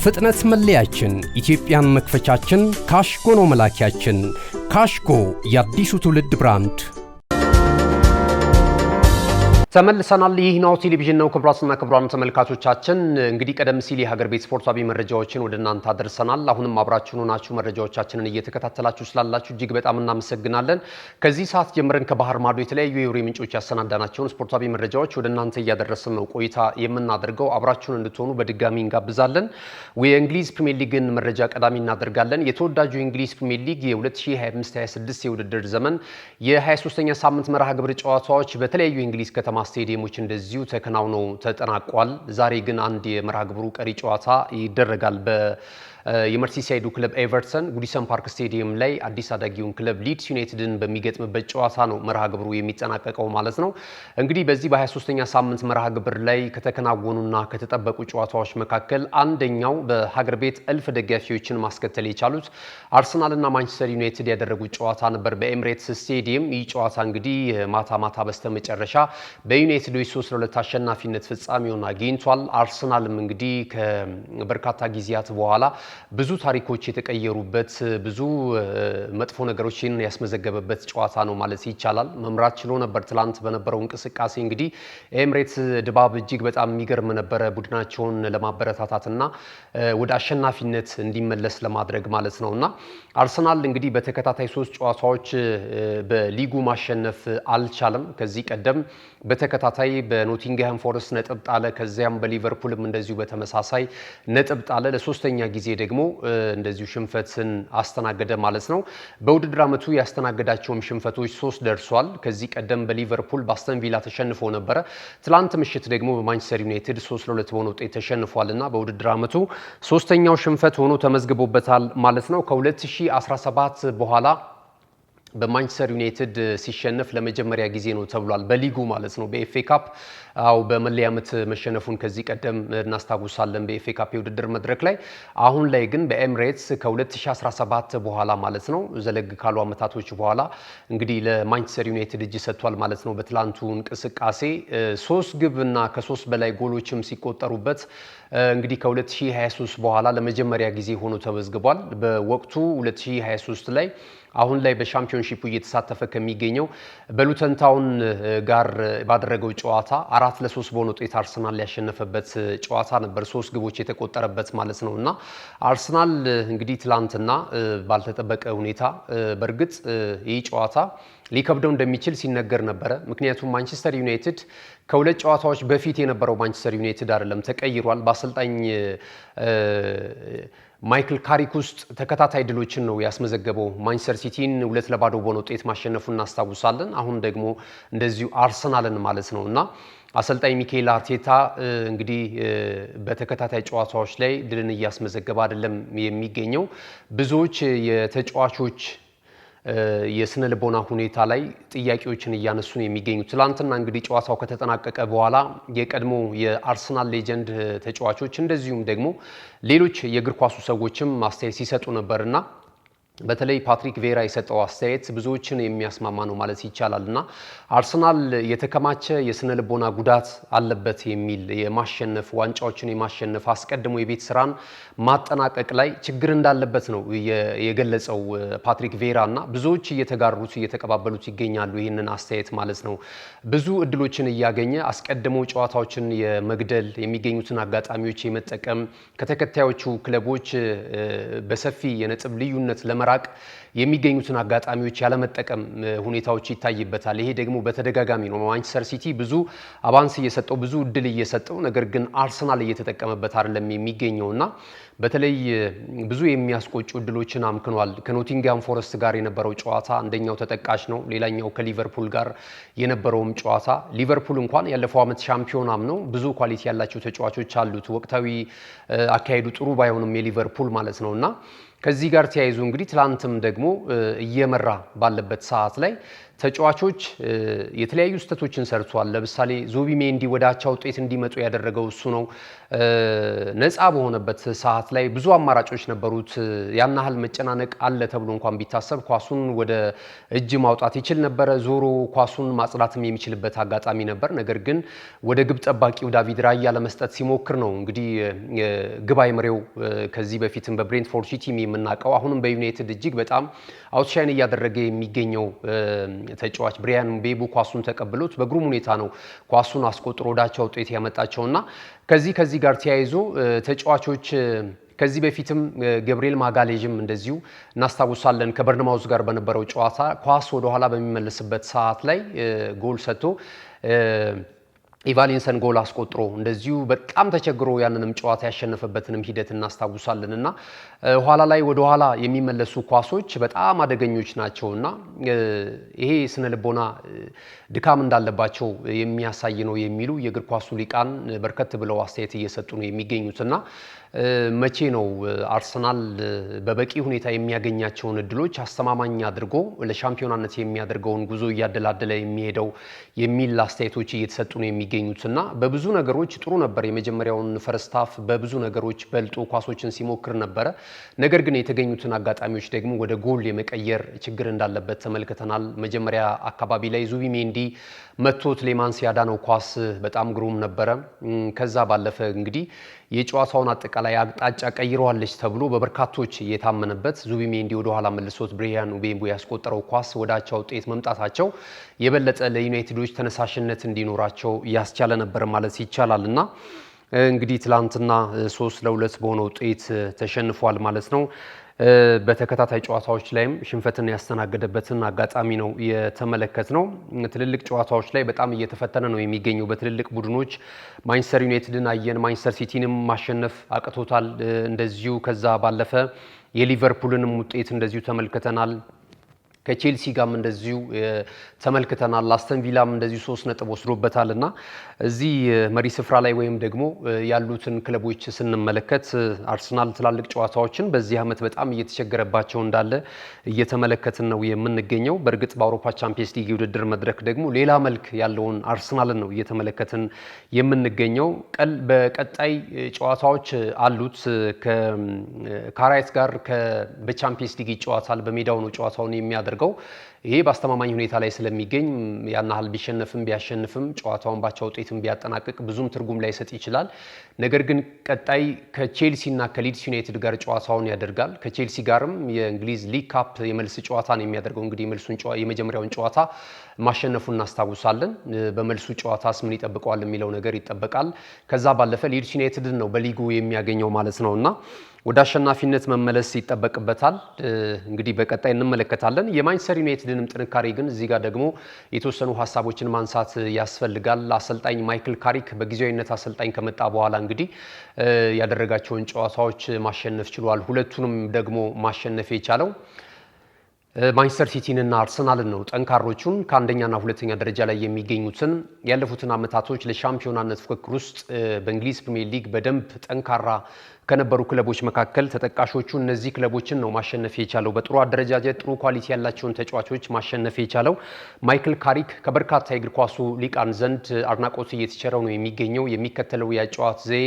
ፍጥነት መለያችን፣ ኢትዮጵያን መክፈቻችን፣ ካሽጎ ነው መላኪያችን። ካሽጎ የአዲሱ ትውልድ ብራንድ። ተመልሰናል። ይህ ናሁ ቴሌቪዥን ነው። ክቡራትና ክቡራን ተመልካቾቻችን እንግዲህ ቀደም ሲል የሀገር ቤት ስፖርታዊ መረጃዎችን ወደ እናንተ አድርሰናል። አሁንም አብራችሁን ሆናችሁ መረጃዎቻችንን እየተከታተላችሁ ስላላችሁ እጅግ በጣም እናመሰግናለን። ከዚህ ሰዓት ጀምረን ከባህር ማዶ የተለያዩ የወሬ ምንጮች ያሰናዳናቸውን ስፖርታዊ መረጃዎች ወደ እናንተ እያደረስን ነው ቆይታ የምናደርገው። አብራችሁን እንድትሆኑ በድጋሚ እንጋብዛለን። የእንግሊዝ ፕሪሚየር ሊግን መረጃ ቀዳሚ እናደርጋለን። የተወዳጁ የእንግሊዝ ፕሪሚየር ሊግ የ2025/26 የውድድር ዘመን የ23ኛ ሳምንት መርሃ ግብር ጨዋታዎች በተለያዩ የእንግሊዝ ከተማ ስቴዲየሞች እንደዚሁ ተከናውነው ተጠናቋል። ዛሬ ግን አንድ የመርሃ ግብሩ ቀሪ ጨዋታ ይደረጋል። የመርሲሳይዱ ክለብ ኤቨርተን ጉዲሰን ፓርክ ስቴዲየም ላይ አዲስ አዳጊውን ክለብ ሊድስ ዩናይትድን በሚገጥምበት ጨዋታ ነው መርሃ ግብሩ የሚጠናቀቀው ማለት ነው። እንግዲህ በዚህ በ23ኛ ሳምንት መርሃ ግብር ላይ ከተከናወኑና ከተጠበቁ ጨዋታዎች መካከል አንደኛው በሀገር ቤት እልፍ ደጋፊዎችን ማስከተል የቻሉት አርሰናልና ማንቸስተር ዩናይትድ ያደረጉት ጨዋታ ነበር በኤምሬትስ ስቴዲየም። ይህ ጨዋታ እንግዲህ ማታ በስተመጨረሻ በዩናይትዶች 3-2 አሸናፊነት ፍጻሜውን አግኝቷል። አርሰናልም እንግዲህ ከበርካታ ጊዜያት በኋላ ብዙ ታሪኮች የተቀየሩበት ብዙ መጥፎ ነገሮችን ያስመዘገበበት ጨዋታ ነው ማለት ይቻላል። መምራት ችሎ ነበር። ትላንት በነበረው እንቅስቃሴ እንግዲህ ኤምሬትስ ድባብ እጅግ በጣም የሚገርም ነበረ። ቡድናቸውን ለማበረታታትና ወደ አሸናፊነት እንዲመለስ ለማድረግ ማለት ነውና አርሰናል እንግዲህ በተከታታይ 3 ጨዋታዎች በሊጉ ማሸነፍ አልቻለም። ከዚህ ቀደም በተከታታይ በኖቲንግሃም ፎረስት ነጥብ ጣለ። ከዚያም በሊቨርፑልም እንደዚሁ በተመሳሳይ ነጥብ ጣለ። ለሶስተኛ ጊዜ ደግሞ እንደዚሁ ሽንፈትን አስተናገደ ማለት ነው። በውድድር ዓመቱ ያስተናገዳቸውም ሽንፈቶች 3 ደርሷል። ከዚህ ቀደም በሊቨርፑል በአስተን ቪላ ተሸንፎ ነበረ። ትላንት ምሽት ደግሞ በማንቸስተር ዩናይትድ 3-2 በሆነ ውጤት ተሸንፏልና በውድድር ዓመቱ ሶስተኛው ሽንፈት ሆኖ ተመዝግቦበታል ማለት ነው። ከ2017 በኋላ በማንቸስተር ዩናይትድ ሲሸነፍ ለመጀመሪያ ጊዜ ነው ተብሏል። በሊጉ ማለት ነው። በኤፍኤ ካፕ በመለያ ዓመት መሸነፉን ከዚህ ቀደም እናስታውሳለን በኤፍኤ ካፕ የውድድር መድረክ ላይ። አሁን ላይ ግን በኤምሬትስ ከ2017 በኋላ ማለት ነው ዘለግ ካሉ ዓመታቶች በኋላ እንግዲህ ለማንቸስተር ዩናይትድ እጅ ሰጥቷል ማለት ነው። በትላንቱ እንቅስቃሴ 3 ግብ እና ከ3 በላይ ጎሎችም ሲቆጠሩበት እንግዲህ ከ2023 በኋላ ለመጀመሪያ ጊዜ ሆኖ ተመዝግቧል። በወቅቱ 2023 ላይ አሁን ላይ በሻምፒዮንሺፑ እየተሳተፈ ከሚገኘው በሉተን ታውን ጋር ባደረገው ጨዋታ 4-3 በሆነ ውጤት አርሰናል ያሸነፈበት ጨዋታ ነበር። 3 ግቦች የተቆጠረበት ማለት ነው እና አርሰናል እንግዲህ ትላንትና ባልተጠበቀ ሁኔታ በእርግጥ ይህ ጨዋታ ሊከብደው እንደሚችል ሲነገር ነበረ። ምክንያቱም ማንቸስተር ዩናይትድ ከ2 ጨዋታዎች በፊት የነበረው ማንቸስተር ዩናይትድ አይደለም፣ ተቀይሯል። በአሰልጣኝ ማይክል ካሪክ ውስጥ ተከታታይ ድሎችን ነው ያስመዘገበው። ማንቸስተር ሲቲን 2-0 በሆነ ውጤት ማሸነፉን እናስታውሳለን። አሁን ደግሞ እንደዚሁ አርሰናልን ማለት ነው እና አሰልጣኝ ሚካኤል አርቴታ እንግዲህ በተከታታይ ጨዋታዎች ላይ ድልን እያስመዘገበ አይደለም የሚገኘው። ብዙዎች የተጫዋቾች የስነ ልቦና ሁኔታ ላይ ጥያቄዎችን እያነሱ ነው የሚገኙት። ትላንትና እንግዲህ ጨዋታው ከተጠናቀቀ በኋላ የቀድሞ የአርሰናል ሌጀንድ ተጫዋቾች እንደዚሁም ደግሞ ሌሎች የእግር ኳሱ ሰዎችም አስተያየት ሲሰጡ ነበርና በተለይ ፓትሪክ ቬራ የሰጠው አስተያየት ብዙዎችን የሚያስማማ ነው ማለት ይቻላል እና አርሰናል የተከማቸ የስነ ልቦና ጉዳት አለበት የሚል የማሸነፍ ዋንጫዎችን የማሸነፍ አስቀድሞ የቤት ስራን ማጠናቀቅ ላይ ችግር እንዳለበት ነው የገለጸው ፓትሪክ ቬራ እና ብዙዎች እየተጋሩት እየተቀባበሉት ይገኛሉ ይህንን አስተያየት ማለት ነው። ብዙ እድሎችን እያገኘ አስቀድሞ ጨዋታዎችን የመግደል የሚገኙትን አጋጣሚዎች የመጠቀም ከተከታዮቹ ክለቦች በሰፊ የነጥብ ልዩነት ለመራቅ የሚገኙትን አጋጣሚዎች ያለመጠቀም ሁኔታዎች ይታይበታል። ይሄ ደግሞ በተደጋጋሚ ነው። ማንቸስተር ሲቲ ብዙ አቫንስ እየሰጠው ብዙ እድል እየሰጠው ነገር ግን አርሰናል እየተጠቀመበት አይደለም የሚገኘውና በተለይ ብዙ የሚያስቆጩ እድሎችን አምክኗል። ከኖቲንግሃም ፎረስት ጋር የነበረው ጨዋታ አንደኛው ተጠቃሽ ነው። ሌላኛው ከሊቨርፑል ጋር የነበረውም ጨዋታ ሊቨርፑል እንኳን ያለፈው ዓመት ሻምፒዮናም ነው። ብዙ ኳሊቲ ያላቸው ተጫዋቾች አሉት። ወቅታዊ አካሄዱ ጥሩ ባይሆንም የሊቨርፑል ማለት ነውና ከዚህ ጋር ተያይዞ እንግዲህ ትላንትም ደግሞ እየመራ ባለበት ሰዓት ላይ ተጫዋቾች የተለያዩ ስህተቶችን ሰርቷል። ለምሳሌ ዙቢሜንዲ ወደ አቻ ውጤት እንዲመጡ ያደረገው እሱ ነው። ነፃ በሆነበት ሰዓት ላይ ብዙ አማራጮች ነበሩት። ያን ያህል መጨናነቅ አለ ተብሎ እንኳን ቢታሰብ ኳሱን ወደ እጅ ማውጣት ይችል ነበረ። ዞሮ ኳሱን ማጽዳትም የሚችልበት አጋጣሚ ነበር። ነገር ግን ወደ ግብ ጠባቂው ዳቪድ ራያ ለመስጠት ሲሞክር ነው እንግዲህ ግብ አይምሬው ከዚህ በፊትም በብሬንትፎርድ ሲቲ የምናውቀው አሁንም በዩናይትድ እጅግ በጣም አውትሻይን እያደረገ የሚገኘው ተጫዋች ብሪያን ምቤሞ ኳሱን ተቀብሎት በግሩም ሁኔታ ነው ኳሱን አስቆጥሮ ወዳቻ ውጤት ያመጣቸውና ከዚህ ጋር ተያይዞ ተጫዋቾች ከዚህ በፊትም ገብርኤል ማጋሌዥም እንደዚሁ እናስታውሳለን። ከበርነማውዝ ጋር በነበረው ጨዋታ ኳስ ወደ ኋላ በሚመለስበት ሰዓት ላይ ጎል ሰጥቶ ኢቫሊንሰን ጎል አስቆጥሮ እንደዚሁ በጣም ተቸግሮ ያንንም ጨዋታ ያሸነፈበትንም ሂደት እናስታውሳለን እና ኋላ ላይ ወደ ኋላ የሚመለሱ ኳሶች በጣም አደገኞች ናቸውና ይሄ ስነ ልቦና ድካም እንዳለባቸው የሚያሳይ ነው የሚሉ የእግር ኳሱ ሊቃን በርከት ብለው አስተያየት እየሰጡ ነው የሚገኙትና መቼ ነው አርሰናል በበቂ ሁኔታ የሚያገኛቸውን እድሎች አስተማማኝ አድርጎ ለሻምፒዮናነት የሚያደርገውን ጉዞ እያደላደለ የሚሄደው የሚል አስተያየቶች እየተሰጡ ነው የሚገኙትና በብዙ ነገሮች ጥሩ ነበር። የመጀመሪያውን ፈርስት ሃፍ በብዙ ነገሮች በልጦ ኳሶችን ሲሞክር ነበረ። ነገር ግን የተገኙትን አጋጣሚዎች ደግሞ ወደ ጎል የመቀየር ችግር እንዳለበት ተመልክተናል። መጀመሪያ አካባቢ ላይ ዙቢሜንዲ መቶት ሌማንስ ያዳነው ኳስ በጣም ግሩም ነበረ። ከዛ ባለፈ እንግዲህ የጨዋታውን አጠቃላይ አቅጣጫ ቀይረዋለች ተብሎ በበርካቶች የታመነበት ዙቢሜንዲ ወደ ኋላ መልሶት ብሪያን ምቤሞ ያስቆጠረው ኳስ ወደ አቻ ውጤት መምጣታቸው የበለጠ ለዩናይትዶች ተነሳሽነት እንዲኖራቸው ያስቻለ ነበር ማለት ይቻላልና እንግዲህ ትላንትና 3-2 በሆነ ውጤት ተሸንፏል ማለት ነው። በተከታታይ ጨዋታዎች ላይም ሽንፈትን ያስተናገደበትን አጋጣሚ ነው የተመለከትነው። ትልልቅ ጨዋታዎች ላይ በጣም እየተፈተነ ነው የሚገኘው በትልልቅ ቡድኖች። ማንቸስተር ዩናይትድን አየን፣ ማንቸስተር ሲቲንም ማሸነፍ አቅቶታል እንደዚሁ። ከዛ ባለፈ የሊቨርፑልንም ውጤት እንደዚሁ ተመልክተናል። ከቼልሲ ጋርም እንደዚሁ ተመልክተናል። አስተን ቪላም እንደዚሁ 3 ነጥብ ወስዶበታልና እዚህ መሪ ስፍራ ላይ ወይም ደግሞ ያሉትን ክለቦች ስንመለከት አርሰናል ትላልቅ ጨዋታዎችን በዚህ ዓመት በጣም እየተቸገረባቸው እንዳለ እየተመለከትን ነው የምንገኘው። በእርግጥ በአውሮፓ ቻምፒየንስ ሊግ ውድድር መድረክ ደግሞ ሌላ መልክ ያለውን አርሰናልን ነው እየተመለከትን የምንገኘው። በቀጣይ ጨዋታዎች አሉት ከካራይት ጋር በቻምፒየንስ ሊግ ይጫወታል። በሜዳው ነው ጨዋታውን የሚያደርገው። ይሄ በአስተማማኝ ሁኔታ ላይ ስለሚገኝ ያን ያህል ቢሸነፍም ቢያሸንፍም ጨዋታውን ባቻ ውጤትም ቢያጠናቅቅ ብዙም ትርጉም ላይሰጥ ይችላል። ነገር ግን ቀጣይ ከቼልሲና ከሊድስ ዩናይትድ ጋር ጨዋታውን ያደርጋል። ከቼልሲ ጋርም የእንግሊዝ ሊግ ካፕ የመልስ ጨዋታን የሚያደርገው እንግዲህ የመጀመሪያውን ጨዋታ ማሸነፉን እናስታውሳለን። በመልሱ ጨዋታስ ምን ይጠብቀዋል የሚለው ነገር ይጠበቃል። ከዛ ባለፈ ሊድስ ዩናይትድን ነው በሊጉ የሚያገኘው ማለት ነውና ወደ አሸናፊነት መመለስ ይጠበቅበታል። እንግዲህ በቀጣይ እንመለከታለን። የማንቸስተር ዩናይትድንም ጥንካሬ ግን እዚህ ጋር ደግሞ የተወሰኑ ሀሳቦችን ማንሳት ያስፈልጋል። አሰልጣኝ ማይክል ካሪክ በጊዜያዊነት አሰልጣኝ ከመጣ በኋላ እንግዲህ ያደረጋቸውን ጨዋታዎች ማሸነፍ ችሏል። ሁለቱንም ደግሞ ማሸነፍ የቻለው ማንቸስተር ሲቲንና አርሰናልን ነው። ጠንካሮቹን ከአንደኛና ሁለተኛ ደረጃ ላይ የሚገኙትን ያለፉትን ዓመታቶች ለሻምፒዮናነት ፍክክር ውስጥ በእንግሊዝ ፕሪሚየር ሊግ በደንብ ጠንካራ ከነበሩ ክለቦች መካከል ተጠቃሾቹ እነዚህ ክለቦችን ነው ማሸነፍ የቻለው። በጥሩ አደረጃጀት ጥሩ ኳሊቲ ያላቸውን ተጫዋቾች ማሸነፍ የቻለው ማይክል ካሪክ ከበርካታ የእግር ኳሱ ሊቃን ዘንድ አድናቆት እየተቸረው ነው የሚገኘው። የሚከተለው የጨዋታ ዘዬ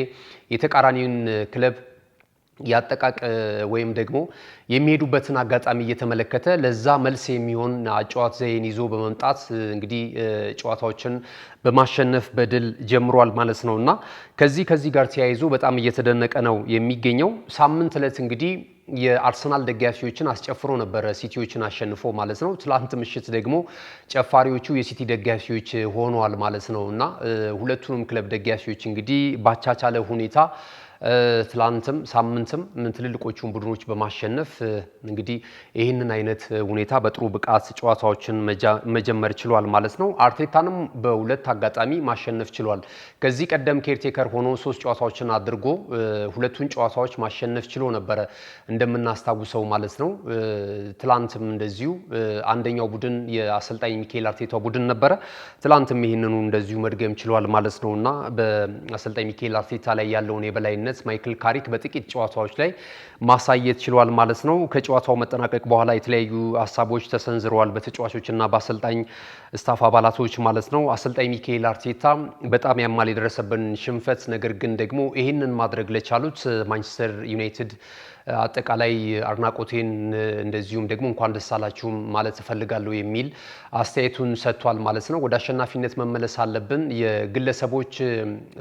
የተቃራኒውን ክለብ ያጠቃቅ ወይም ደግሞ የሚሄዱበትን አጋጣሚ እየተመለከተ ለዛ መልስ የሚሆን አጨዋወት ዘይን ይዞ በመምጣት እንግዲህ ጨዋታዎችን በማሸነፍ በድል ጀምሯል ማለት ነውና ከዚህ ጋር ተያይዞ በጣም እየተደነቀ ነው የሚገኘው። ሳምንት ዕለት እንግዲህ የአርሰናል ደጋፊዎችን አስጨፍሮ ነበረ ሲቲዎችን አሸንፎ ማለት ነው። ትላንት ምሽት ደግሞ ጨፋሪዎቹ የሲቲ ደጋፊዎች ሆነዋል ማለት ነውና ሁለቱንም ክለብ ደጋፊዎች እንግዲህ ባቻቻለ ሁኔታ ትላንትም ሳምንትም ትልልቆቹን ቡድኖች በማሸነፍ እንግዲህ ይህንን አይነት ሁኔታ በጥሩ ብቃት ጨዋታዎችን መጀመር ችሏል ማለት ነው። አርቴታንም በሁለት አጋጣሚ ማሸነፍ ችሏል። ከዚህ ቀደም ኬርቴከር ሆኖ 3 ጨዋታዎችን አድርጎ ሁለቱን ጨዋታዎች ማሸነፍ ችሎ ነበረ እንደምናስታውሰው ማለት ነው። ትላንትም እንደዚሁ አንደኛው ቡድን የአሰልጣኝ ሚካኤል አርቴታ ቡድን ነበረ። ትላንትም ይህንኑ እንደዚሁ መድገም ችሏል ማለት ነውና በአሰልጣኝ ሚካኤል አርቴታ ላይ ያለውን የበላይነት አሰልጣኝነት ማይክል ካሪክ በጥቂት ጨዋታዎች ላይ ማሳየት ችሏል ማለት ነው። ከጨዋታው መጠናቀቅ በኋላ የተለያዩ ሀሳቦች ተሰንዝረዋል በተጫዋቾችና በአሰልጣኝ ስታፍ አባላቶች ማለት ነው። አሰልጣኝ ሚካኤል አርቴታ በጣም ያማል የደረሰብን ሽንፈት፣ ነገር ግን ደግሞ ይህንን ማድረግ ለቻሉት ማንቸስተር ዩናይትድ አጠቃላይ አድናቆቴን እንደዚሁም ደግሞ እንኳን ደስ አላችሁ ማለት እፈልጋለሁ የሚል አስተያየቱን ሰጥቷል ማለት ነው። ወደ አሸናፊነት መመለስ አለብን። የግለሰቦች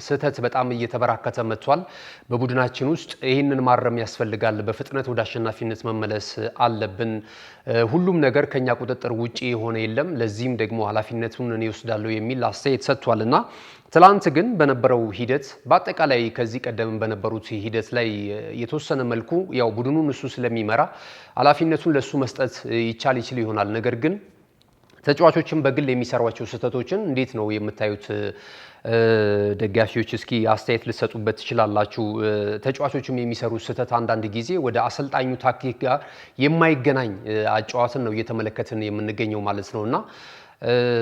ስህተት በጣም እየተበራከተ መጥቷል በቡድናችን ውስጥ። ይህንን ማረም ያስፈልጋል። በፍጥነት ወደ አሸናፊነት መመለስ አለብን። ሁሉም ነገር ከኛ ቁጥጥር ውጪ የሆነ የለም። ለዚህም ደግሞ ኃላፊነቱን እኔ ወስዳለሁ የሚል አስተያየት ሰጥቷልና ትላንት ግን በነበረው ሂደት በአጠቃላይ ከዚህ ቀደም በነበሩት ሂደት ላይ የተወሰነ መልኩ ያው ቡድኑን እሱ ስለሚመራ ኃላፊነቱን ለሱ መስጠት ይችል ይሆናል። ነገር ግን ተጫዋቾችን በግል የሚሰሯቸው ስህተቶችን እንዴት ነው የምታዩት? ደጋፊዎች እስኪ አስተያየት ልትሰጡበት ትችላላችሁ። ተጫዋቾችም የሚሰሩት ስህተት አንዳንድ ጊዜ ወደ አሰልጣኙ ታክቲክ ጋር የማይገናኝ አጨዋወትን ነው እየተመለከትን የምንገኘው ማለት ነውና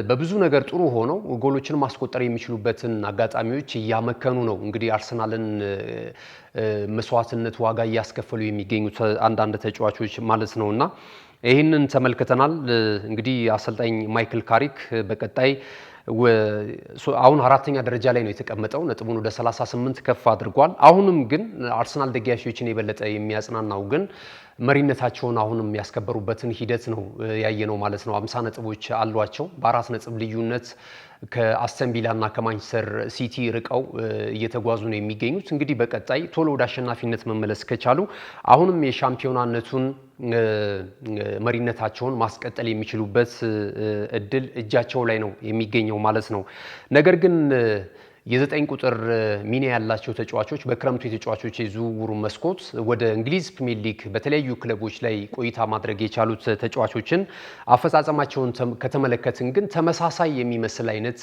በብዙ ነገር ጥሩ ሆነው ጎሎችን ማስቆጠር የሚችሉበትን አጋጣሚዎች እያመከኑ ነው። እንግዲህ አርሰናልን መስዋዕትነት ዋጋ እያስከፈሉ የሚገኙት አንዳንድ ተጫዋቾች ማለት ነውና ይህንን ተመልክተናል። እንግዲህ አሰልጣኝ ማይክል ካሪክ በቀጣይ አሁን አራተኛ ደረጃ ላይ ነው የተቀመጠው። ነጥቡን ወደ 38 ከፍ አድርጓል። አሁንም ግን አርሰናል ደጋፊዎችን የበለጠ የሚያጽናናው ግን መሪነታቸውን አሁንም ያስከበሩበትን ሂደት ነው ያየነው ማለት ነው። 50 ነጥቦች አሏቸው። በ4 ነጥብ ልዩነት ከአስተን ቪላና ከማንቸስተር ሲቲ ርቀው እየተጓዙ ነው የሚገኙት። እንግዲህ በቀጣይ ቶሎ ወደ አሸናፊነት መመለስ ከቻሉ አሁንም የሻምፒዮናነቱን መሪነታቸውን ማስቀጠል የሚችሉበት እድል እጃቸው ላይ ነው የሚገኘው ማለት ነው። ነገር ግን የ9 ቁጥር ሚና ያላቸው ተጫዋቾች በክረምቱ የተጫዋቾች የዝውውሩ መስኮት ወደ እንግሊዝ ፕሪሚየር ሊግ በተለያዩ ክለቦች ላይ ቆይታ ማድረግ የቻሉት ተጫዋቾችን አፈጻጸማቸውን ከተመለከትን ግን ተመሳሳይ የሚመስል አይነት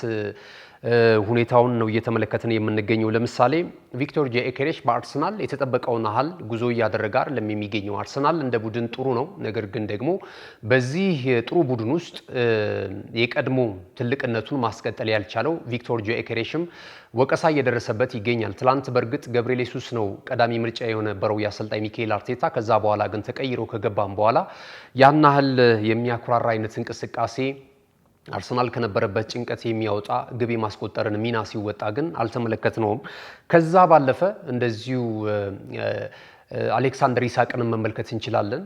ሁኔታውን ነው እየተመለከትን የምንገኘው። ለምሳሌ ቪክቶር ጆኬሬሽ በአርሰናል የተጠበቀውን ያህል ጉዞ እያደረገ አይደለም የሚገኘው። አርሰናል እንደ ቡድን ጥሩ ነው፣ ነገር ግን ደግሞ በዚህ ጥሩ ቡድን ውስጥ የቀድሞ ትልቅነቱን ማስቀጠል ያልቻለው ቪክቶር ጆኬሬሽም ወቀሳ እየደረሰበት ይገኛል። ትላንት በእርግጥ ገብርኤል ሱስ ነው ቀዳሚ ምርጫ የነበረው የአሰልጣኝ ሚካኤል አርቴታ። ከዛ በኋላ ግን ተቀይሮ ከገባም በኋላ ያን ያህል የሚያኩራራ አይነት እንቅስቃሴ አርሰናል ከነበረበት ጭንቀት የሚያወጣ ግብ የማስቆጠርን ሚና ሲወጣ ግን አልተመለከትነውም። ከዛ ባለፈ እንደዚሁ አሌክሳንደር ኢሳቅን መመልከት እንችላለን።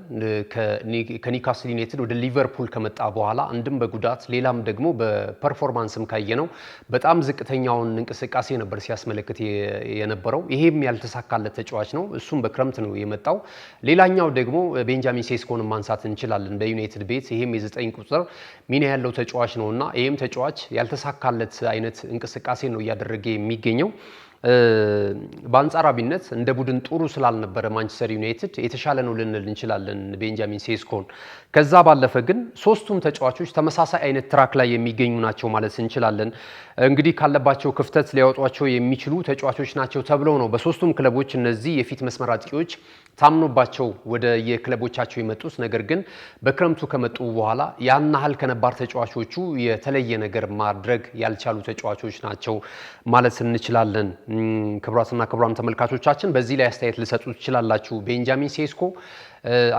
ከኒውካስል ዩናይትድ ወደ ሊቨርፑል ከመጣ በኋላ አንድም በጉዳት ሌላም ደግሞ በፐርፎርማንስም ካየነው በጣም ዝቅተኛውን እንቅስቃሴ ነበር ሲያስመለክት የነበረው። ይሄም ያልተሳካለት ተጫዋች ነው። እሱም በክረምት ነው የመጣው። ሌላኛው ደግሞ ቤንጃሚን ሴስኮን ማንሳት እንችላለን በዩናይትድ ቤት። ይሄም የ9 ቁጥር ሚና ያለው ተጫዋች ነውና ይሄም ተጫዋች ያልተሳካለት አይነት እንቅስቃሴ ነው እያደረገ የሚገኘው። በአንጻራዊነት እንደ ቡድን ጥሩ ስላልነበረ ማንቸስተር ዩናይትድ የተሻለ ነው ልንል እንችላለን ቤንጃሚን ሴስኮን። ከዛ ባለፈ ግን ሶስቱም ተጫዋቾች ተመሳሳይ አይነት ትራክ ላይ የሚገኙ ናቸው ማለት እንችላለን። እንግዲህ ካለባቸው ክፍተት ሊያወጧቸው የሚችሉ ተጫዋቾች ናቸው ተብለው ነው በሶስቱም ክለቦች እነዚህ የፊት መስመር አጥቂዎች ታምኖባቸው ወደ የክለቦቻቸው የመጡት። ነገር ግን በክረምቱ ከመጡ በኋላ ያን ያህል ከነባር ተጫዋቾቹ የተለየ ነገር ማድረግ ያልቻሉ ተጫዋቾች ናቸው ማለት እንችላለን። ክቡራትና ክቡራን ተመልካቾቻችን በዚህ ላይ አስተያየት ልሰጡ ትችላላችሁ። ቤንጃሚን ሴስኮ፣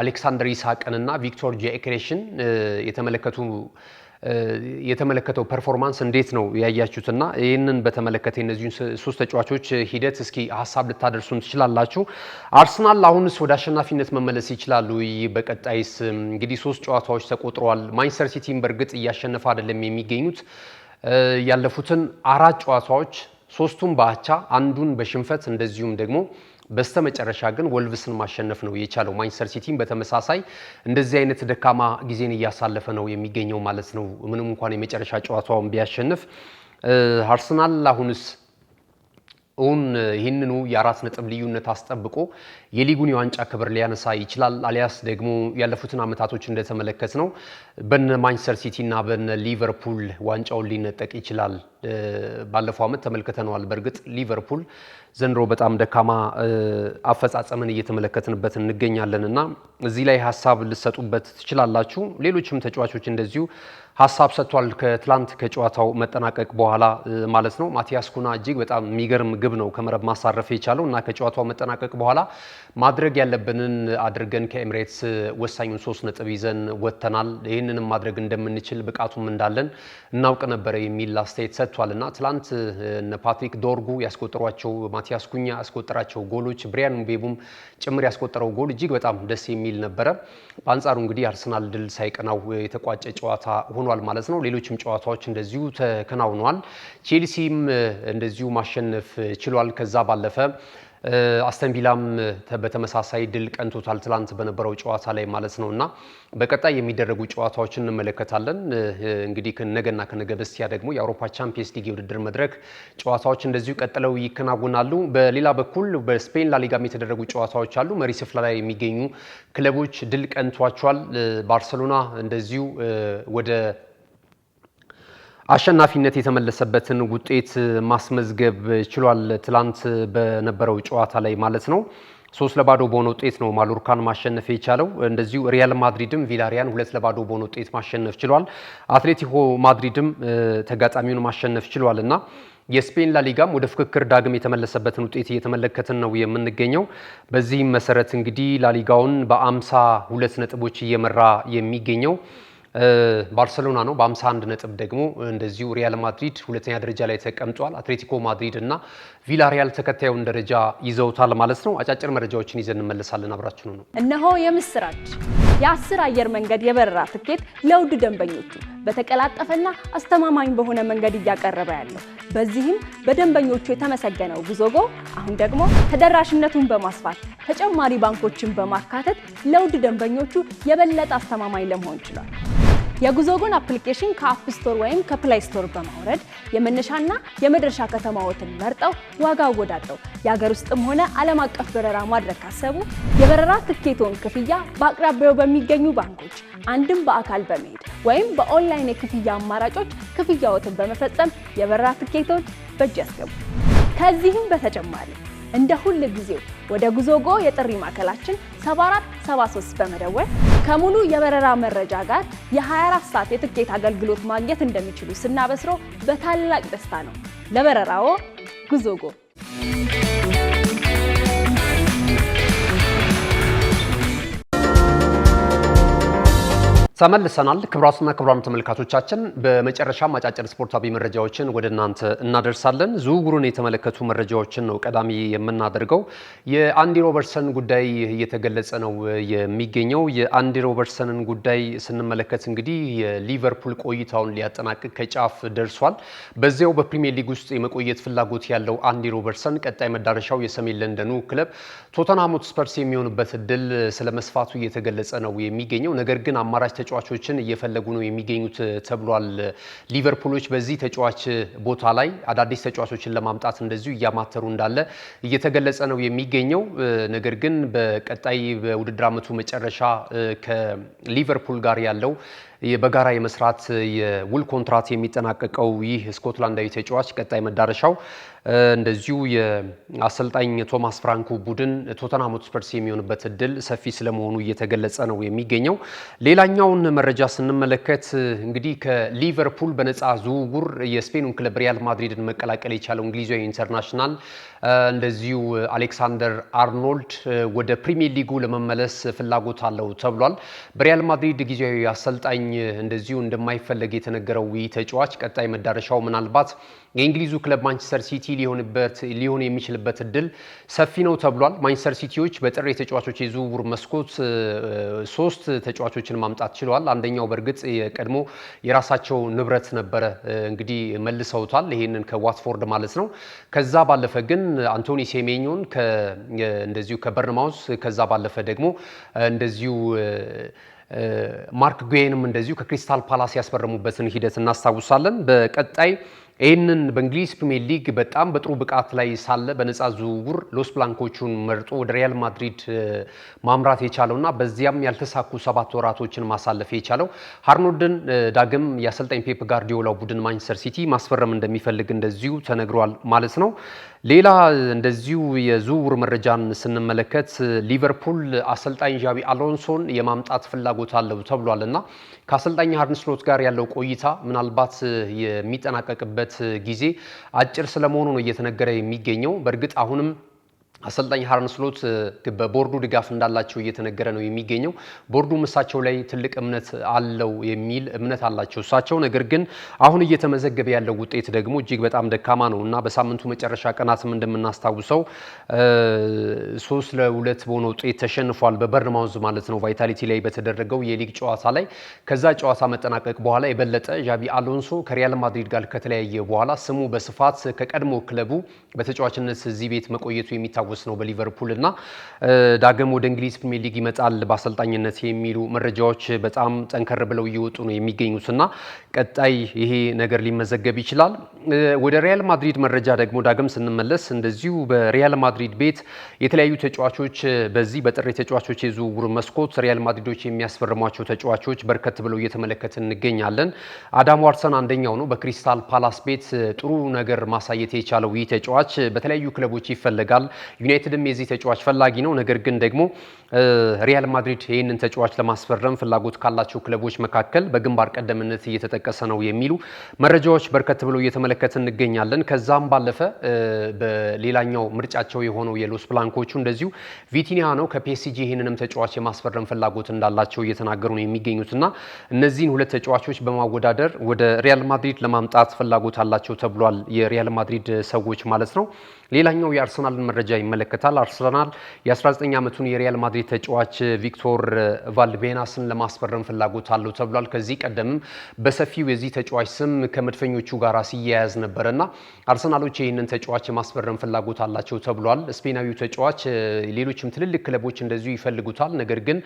አሌክሳንደር ኢሳቅንና ቪክቶር ጆኬሬሽን የተመለከተው ፐርፎርማንስ እንዴት ነው ያያችሁትና ይህንን በተመለከተ እነዚህን ሶስት ተጫዋቾች ሂደት እስኪ ሀሳብ ልታደርሱን ትችላላችሁ። አርሰናል አሁንስ ወደ አሸናፊነት መመለስ ይችላሉ? በቀጣይስ እንግዲህ 3 ጨዋታዎች ተቆጥረዋል። ማንቸስተር ሲቲን በእርግጥ እያሸነፈ አይደለም የሚገኙት። ያለፉትን 4 ጨዋታዎች 3ቱን በአቻ አንዱን በሽንፈት እንደዚሁም ደግሞ በስተመጨረሻ ግን ወልቭስን ማሸነፍ ነው የቻለው። ማንቸስተር ሲቲም በተመሳሳይ እንደዚህ አይነት ደካማ ጊዜን እያሳለፈ ነው የሚገኘው ማለት ነው። ምንም እንኳን የመጨረሻ ጨዋታውን ቢያሸንፍ አርሰናል አሁንስ ይህንኑ የ4 ነጥብ ልዩነት አስጠብቆ የሊጉን የዋንጫ ክብር ሊያነሳ ይችላል? አሊያስ ደግሞ ያለፉትን ዓመታቶች እንደተመለከት ነው በነ ማንቸስተር ሲቲ እና በነ ሊቨርፑል ዋንጫውን ሊነጠቅ ይችላል? ባለፈው ዓመት ተመልክተነዋል። በእርግጥ ሊቨርፑል ዘንድሮ በጣም ደካማ አፈጻጸምን እየተመለከትንበት እንገኛለን እና እዚህ ላይ ሀሳብ ልሰጡበት ትችላላችሁ። ሌሎችም ተጫዋቾች እንደዚሁ ሀሳብ ሰጥቷል። ከትላንት ከጨዋታው መጠናቀቅ በኋላ ማለት ነው። ማቲያስ ኩና እጅግ በጣም የሚገርም ግብ ነው ከመረብ ማሳረፍ የቻለው እና ከጨዋታው መጠናቀቅ በኋላ ማድረግ ያለብንን አድርገን ከኤምሬትስ ወሳኙን 3 ነጥብ ይዘን ወጥተናል። ይህንንም ማድረግ እንደምንችል ብቃቱም እንዳለን እናውቅ ነበረ የሚል አስተያየት ሰጥቷል እና ትላንት እነ ፓትሪክ ዶርጉ ያስቆጠሯቸው ማቲያስ ኩኛ ያስቆጠራቸው ጎሎች ብሪያን ምቤሞም ጭምር ያስቆጠረው ጎል እጅግ በጣም ደስ የሚል ነበረ። በአንጻሩ እንግዲህ አርሰናል ድል ሳይቀናው የተቋጨ ጨዋታ ሆኗል ማለት ነው። ሌሎችም ጨዋታዎች እንደዚሁ ተከናውነዋል። ቼልሲም እንደዚሁ ማሸነፍ ችሏል። ከዛ ባለፈ አስተን ቪላም በተመሳሳይ ድል ቀንቶታል ትላንት በነበረው ጨዋታ ላይ ማለት ነውና በቀጣይ የሚደረጉ ጨዋታዎችን እንመለከታለን። እንግዲህ ከነገና ከነገ በስቲያ ደግሞ የአውሮፓ ቻምፒየንስ ሊግ የውድድር መድረክ ጨዋታዎች እንደዚሁ ቀጥለው ይከናወናሉ። በሌላ በኩል በስፔን ላሊጋም የተደረጉ ጨዋታዎች አሉ። መሪ ስፍራ ላይ የሚገኙ ክለቦች ድል ቀንቷቸዋል። ባርሰሎና እንደዚሁ ወደ አሸናፊነት የተመለሰበትን ውጤት ማስመዝገብ ችሏል። ትላንት በነበረው ጨዋታ ላይ ማለት ነው 3-0 በሆነ ውጤት ነው ማሎርካን ማሸነፍ የቻለው። እንደዚሁ ሪያል ማድሪድም ቪላሪያን 2-0 በሆነ ውጤት ማሸነፍ ችሏል። አትሌቲኮ ማድሪድም ተጋጣሚውን ማሸነፍ ችሏል እና የስፔን ላሊጋም ወደ ፍክክር ዳግም የተመለሰበትን ውጤት እየተመለከትን ነው የምንገኘው። በዚህም መሰረት እንግዲህ ላሊጋውን በ52 ነጥቦች እየመራ የሚገኘው ባርሰሎና ነው። በ51 ነጥብ ደግሞ እንደዚሁ ሪያል ማድሪድ ሁለተኛ ደረጃ ላይ ተቀምጧል። አትሌቲኮ ማድሪድ እና ቪላሪያል ተከታዩን ደረጃ ይዘውታል ማለት ነው። አጫጭር መረጃዎችን ይዘን እንመለሳለን። አብራችሁን ነው። እነሆ የምስራች! የ10 አየር መንገድ የበረራ ትኬት ለውድ ደንበኞቹ በተቀላጠፈና አስተማማኝ በሆነ መንገድ እያቀረበ ያለው። በዚህም በደንበኞቹ የተመሰገነው ጉዞጎ አሁን ደግሞ ተደራሽነቱን በማስፋት ተጨማሪ ባንኮችን በማካተት ለውድ ደንበኞቹ የበለጠ አስተማማኝ ለመሆን ችሏል። የጉዞጎን አፕሊኬሽን ከአፕ ስቶር ወይም ከፕላይ ስቶር በማውረድ የመነሻና የመድረሻ ከተማዎትን መርጠው ዋጋ አወዳድረው የሀገር ውስጥም ሆነ ዓለም አቀፍ በረራ ማድረግ ካሰቡ የበረራ ትኬቶን ክፍያ በአቅራቢያው በሚገኙ ባንኮች አንድም በአካል በመሄድ ወይም በኦንላይን የክፍያ አማራጮች ክፍያዎትን በመፈጸም የበረራ ትኬቶን በእጅ ያስገቡ። ከዚህም በተጨማሪ እንደ ሁል ጊዜው ወደ ጉዞጎ የጥሪ ማዕከላችን 7473 በመደወል ከሙሉ የበረራ መረጃ ጋር የ24 ሰዓት የትኬት አገልግሎት ማግኘት እንደሚችሉ ስናበስሮ በታላቅ ደስታ ነው። ለበረራዎ ጉዞጎ። ተመልሰናል። ክቡራትና ክቡራን ተመልካቾቻችን በመጨረሻም አጫጭር ስፖርታዊ መረጃዎችን ወደ እናንተ እናደርሳለን። ዝውውሩን የተመለከቱ መረጃዎችን ነው ቀዳሚ የምናደርገው። የአንዲ ሮበርትሰን ጉዳይ እየተገለጸ ነው የሚገኘው። የአንዲ ሮበርትሰንን ጉዳይ ስንመለከት እንግዲህ የሊቨርፑል ቆይታውን ሊያጠናቅቅ ከጫፍ ደርሷል። በዚያው በፕሪሚየር ሊግ ውስጥ የመቆየት ፍላጎት ያለው አንዲ ሮበርትሰን ቀጣይ መዳረሻው የሰሜን ለንደኑ ክለብ ቶተንሃም ሆትስፐርስ የሚሆንበት እድል ስለመስፋቱ እየተገለጸ ነው የሚገኘው። ነገር ግን አማራጭ ተጫዋቾችን እየፈለጉ ነው የሚገኙት ተብሏል። ሊቨርፑሎች በዚህ ተጫዋች ቦታ ላይ አዳዲስ ተጫዋቾችን ለማምጣት እንደዚሁ እያማተሩ እንዳለ እየተገለጸ ነው የሚገኘው። ነገር ግን በቀጣይ በውድድር ዓመቱ መጨረሻ ከሊቨርፑል ጋር ያለው በጋራ የመስራት የውል ኮንትራት የሚጠናቀቀው ይህ ስኮትላንዳዊ ተጫዋች ቀጣይ መዳረሻው እንደዚሁ የአሰልጣኝ ቶማስ ፍራንኩ ቡድን ቶተንሃም ሆትስፐርስ የሚሆንበት እድል ሰፊ ስለመሆኑ እየተገለጸ ነው የሚገኘው። ሌላኛውን መረጃ ስንመለከት እንግዲህ ከሊቨርፑል በነፃ ዝውውር የስፔኑን ክለብ ሪያል ማድሪድን መቀላቀል የቻለው እንግሊዛዊ ኢንተርናሽናል እንደዚሁ አሌክሳንደር አርኖልድ ወደ ፕሪሚየር ሊጉ ለመመለስ ፍላጎት አለው ተብሏል። በሪያል ማድሪድ ጊዜያዊ አሰልጣኝ እንደዚሁ እንደማይፈለግ የተነገረው ይህ ተጫዋች ቀጣይ መዳረሻው ምናልባት የእንግሊዙ ክለብ ማንቸስተር ሲቲ ሊሆን የሚችልበት እድል ሰፊ ነው ተብሏል። ማንቸስተር ሲቲዎች በጥር የተጫዋቾች የዝውውር መስኮት 3 ተጫዋቾችን ማምጣት ችለዋል። አንደኛው በእርግጥ የቀድሞ የራሳቸው ንብረት ነበረ፣ እንግዲህ መልሰውታል፣ ይሄንን ከዋትፎርድ ማለት ነው። ከዛ ባለፈ ግን አንቶኒ ሴሜኞን እንደዚሁ ከበርንማውዝ፣ ከዛ ባለፈ ደግሞ እንደዚሁ ማርክ ጉዌንም እንደዚሁ ከክሪስታል ፓላስ ያስፈረሙበትን ሂደት እናስታውሳለን። በቀጣይ ይህንን በእንግሊዝ ፕሪሚየር ሊግ በጣም በጥሩ ብቃት ላይ ሳለ በነፃ ዝውውር ሎስ ብላንኮቹን መርጦ ወደ ሪያል ማድሪድ ማምራት የቻለውና በዚያም ያልተሳኩ 7 ወራቶችን ማሳለፍ የቻለው አርኖልድን ዳግም የአሰልጣኝ ፔፕ ጋርዲዮላው ቡድን ማንቸስተር ሲቲ ማስፈረም እንደሚፈልግ እንደዚሁ ተነግሯል ማለት ነው። ሌላ እንደዚሁ የዝውውር መረጃን ስንመለከት ሊቨርፑል አሰልጣኝ ዣቢ አሎንሶን የማምጣት ፍላጎት አለው ተብሏልና ከአሰልጣኝ አርነ ስሎት ጋር ያለው ቆይታ ምናልባት የሚጠናቀቅበት ጊዜ አጭር ስለመሆኑ ነው እየተነገረ የሚገኘው። በእርግጥ አሁንም አሰልጣኝ አርነ ስሎት በቦርዱ ድጋፍ እንዳላቸው እየተነገረ ነው የሚገኘው። ቦርዱም እሳቸው ላይ ትልቅ እምነት አለው የሚል እምነት አላቸው እሳቸው። ነገር ግን አሁን እየተመዘገበ ያለው ውጤት ደግሞ እጅግ በጣም ደካማ ነው እና በሳምንቱ መጨረሻ ቀናትም እንደምናስታውሰው 3-2 በሆነ ውጤት ተሸንፏል፣ በበርንማውዝ ማለት ነው፣ ቫይታሊቲ ላይ በተደረገው የሊግ ጨዋታ ላይ። ከዛ ጨዋታ መጠናቀቅ በኋላ የበለጠ ዣቢ አሎንሶ ከሪያል ማድሪድ ጋር ከተለያየ በኋላ ስሙ በስፋት ከቀድሞ ክለቡ በተጫዋችነት እዚህ ቤት መቆየቱ የሚታወስ ነው በሊቨርፑል እና ዳግም ወደ እንግሊዝ ፕሪሚየር ሊግ ይመጣል በአሰልጣኝነት የሚሉ መረጃዎች በጣም ጠንከር ብለው እየወጡ ነው የሚገኙትና ቀጣይ ይሄ ነገር ሊመዘገብ ይችላል። ወደ ሪያል ማድሪድ መረጃ ደግሞ ዳግም ስንመለስ እንደዚሁ በሪያል ማድሪድ ቤት የተለያዩ ተጫዋቾች በዚህ በጥር ተጫዋቾች የዝውውር መስኮት ሪያል ማድሪዶች የሚያስፈርሟቸው ተጫዋቾች በርከት ብለው እየተመለከትን እንገኛለን። አዳም ዋትሰን አንደኛው ነው። በክሪስታል ፓላስ ቤት ጥሩ ነገር ማሳየት የቻለው ይህ ተጫዋች በተለያዩ ክለቦች ይፈለጋል። ዩናይትድም የዚህ ተጫዋች ፈላጊ ነው። ነገር ግን ደግሞ ሪያል ማድሪድ ይህንን ተጫዋች ለማስፈረም ፍላጎት ካላቸው ክለቦች መካከል በግንባር ቀደምነት እየተጠቀሰ ነው የሚሉ መረጃዎች በርከት ብለው እየተመለከትን እንገኛለን። ከዛም ባለፈ በሌላኛው ምርጫቸው የሆነው የሎስ ብላንኮቹ እንደዚሁ ቪቲኒያ ነው ከፒኤስጂ ይህንንም ተጫዋች የማስፈረም ፍላጎት እንዳላቸው እየተናገሩ ነው የሚገኙትና እነዚህን ሁለት ተጫዋቾች በማወዳደር ወደ ሪያል ማድሪድ ለማምጣት ፍላጎት አላቸው ተብሏል፣ የሪያል ማድሪድ ሰዎች ማለት ነው። ሌላኛው የአርሰናልን መረጃ ይመለከታል። አርሰናል የ19 ዓመቱን የሪያል ማድሪድ ተጫዋች ቪክቶር ቫልዴቤናስን ለማስፈረም ፍላጎት አለው ተብሏል። ከዚህ ቀደምም በሰፊው የዚህ ተጫዋች ስም ከመድፈኞቹ ጋር ሲያያዝ ነበረና አርሰናሎች ይህንን ተጫዋች የማስፈረም ፍላጎት አላቸው ተብሏል። ስፔናዊው ተጫዋች ሌሎችም ትልልቅ ክለቦች እንደዚሁ ይፈልጉታል። ነገር ግን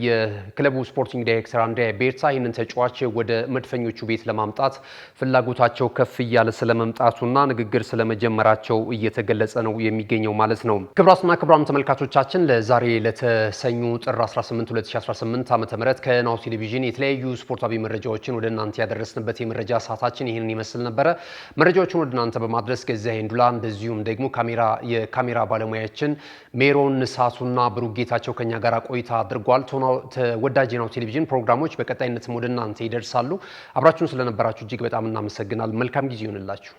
የክለቡ ስፖርቲንግ ዳይሬክተር አንድሪያ ቤርታ ይህንን ተጫዋች ወደ መድፈኞቹ ቤት ለማምጣት ፍላጎታቸው ከፍ እያለ ስለመምጣቱና ንግግር ስለመጀመራቸው እየተገለጸ ነው የሚገኘው ማለት ነው። ክቡራትና ክቡራን ተመልካቾቻችን ለዛሬ ለተሰኙ ጥር 18 2018 ዓ.ም ከናሁ ቴሌቪዥን የተለያዩ ስፖርታዊ መረጃዎችን ወደ እናንተ ያደረስንበት የመረጃ ሰዓታችን ይህንን ይመስል ነበረ። መረጃዎችን ወደ እናንተ በማድረስ ገዛ ሄንዱላ እንደዚሁም ደግሞ የካሜራ ባለሙያችን ሜሮን ሳቱና ብሩክ ጌታቸው ከኛ ጋር ቆይታ አድርጓል። ተወዳጅ ናሁ ቴሌቪዥን ፕሮግራሞች በቀጣይነትም ወደ እናንተ ይደርሳሉ። አብራችሁን ስለነበራችሁ እጅግ በጣም እናመሰግናለን። መልካም ጊዜ ይሁንላችሁ።